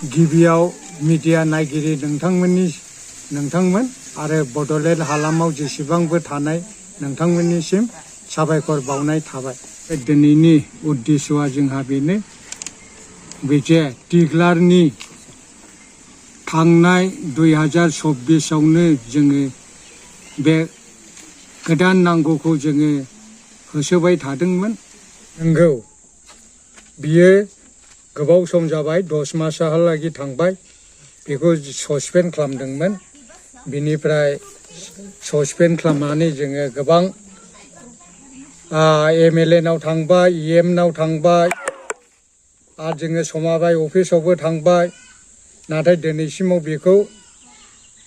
गिबियाव मीडिया नायगिरि नोंथांमोन आरो बड'लेण्ड हालामाव जेसेबांबो थानाय नोंथांमोननिसिम साबायखर बावनाय थाबाय। दिनैनि उद्देश्यआ जोंहा बेनो जे टिग्लारनि थांनाय 2024आवनो जोङो बे गोदान नांगौखौ जोङो होसोबाय थादोंमोन। नंगौ बियो गोबाव सम जाबाय, 10 मासहालागै थांबाय। बेखौ ससपेन्ड खालामदोंमोन। बिनिफ्राय ससपेन्ड खालामनानै जोङो गोबां MLA नाव थांबाय, EM नाव थांबाय, आरो जोङो समाबाय अफिसावबो थांबाय। नाथाय दिनैसिमाव बेखौ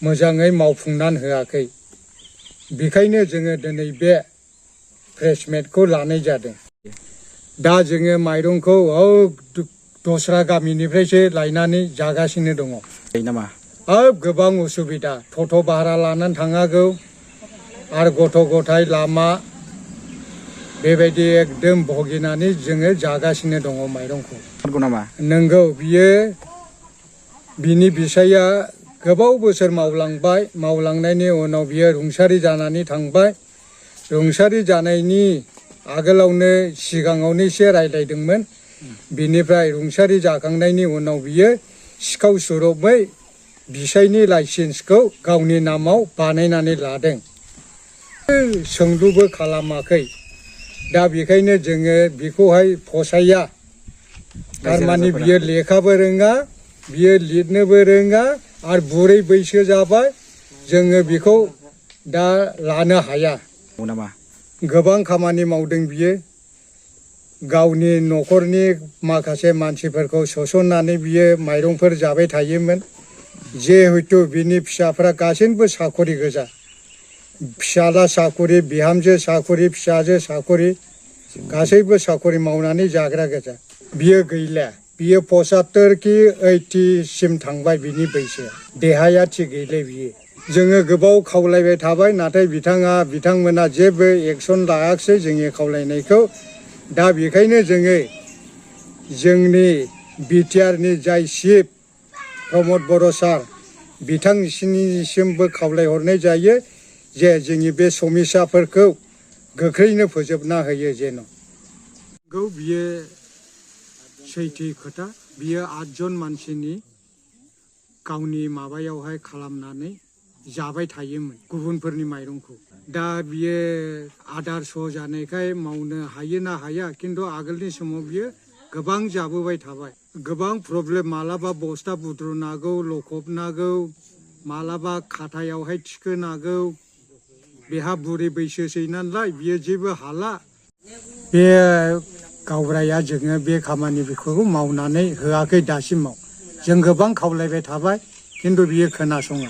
मोजाङै मावफुंनानै होआखै। बेखायनो जोङो दिनै बे प्रेस मिटखौ लानाय जादों। दा जोङो माइरंखौ दस्रा गामिनिफ्रायसो लायनानै जागासिनो दङ। गोबां उसुबिदा, टट' भारा लानानै थांनांगौ आरो गथ' गथाय लामा बेबायदि एकदम भगिनानै जोङो जागासिनो दङ माइरंखौ। नंगौ बिनि बिसाया गोबाव बोसोर मावलांबाय। मावलांनायनि उनाव बियो रुंसारि जानानै थांबाय। रुंसारि जानायनि आगोलावनो सिगाङावनो एसे रायज्लायदोंमोन। बिनिफ्राय रुंसारि जाखांनायनि उनाव बियो सिखाव सुरुपै बिसायनि लाइसेन्सखौ गावनि नामाव बानायनानै लादों। सोंलुबो खालामाखै। दा बेखायनो जोङो बेखौहाय फसाया। थारमाने बियो लेखाबो रोङा, बियो लिरनोबो रोङा आरो बुरै बैसो जाबाय। जोङो बेखौ दा लानो हाया। गोबां खामानि मावदों बियो। गावनि न'खरनि माखासे मानसिफोरखौ सोसननानै बियो माइरंफोर जाबाय थायोमोन। जिहेतु बिनि फिसाफ्रा गासैबो साकरि गोजा। फिसाला साकरि, बिहामजो साकरि, फिसाजो साकरि, गासैबो साकरि मावनानै जाग्रा गोजा। बियो गैला। बियो 75 कि 80 सिम थांबाय बिनि बैसोआ। देहाया थिग गैले बियो। जोङो गोबाव खावलायबाय थाबाय, नाथाय बिथांमोना जेबो एक्सन लायाखिसै जोंनि खावलायनायखौ। दा बेखायनो जोङो जोंनि बिटिआरनि जाय चिफ प्रमद बर' सार, बिथांनिसिमबो खावलायहरनाय जायो जे जोंनि बे समस्याफोरखौ गोख्रैनो फोजोबना होयो जेन'। बियो सैथो खोथा। बियो 8 जन मानसिनि गावनि माबायावहाय खालामनानै जाबाय थायोमोन गुबुनफोरनि माइरंखौ। दा बियो आदार स' जानायखाय मावनो हायो ना हाया, खिन्थु आगोलनि समाव बियो गोबां जाबोबाय थाबाय। गोबां प्रब्लेम, मालाबा बस्ता बुद्रुनांगौ, लखबनांगौ, मालाबा खाथायावहाय थिखोनांगौ। बेहा बुरै बैसोसै नालाय बियो जेबो हाला। बे गावब्राया जोङो बे खामानिखौ मावनानै होआखै दासिमाव। जों गोबां खावलायबाय थाबाय, खिन्थु बियो खोनासङा।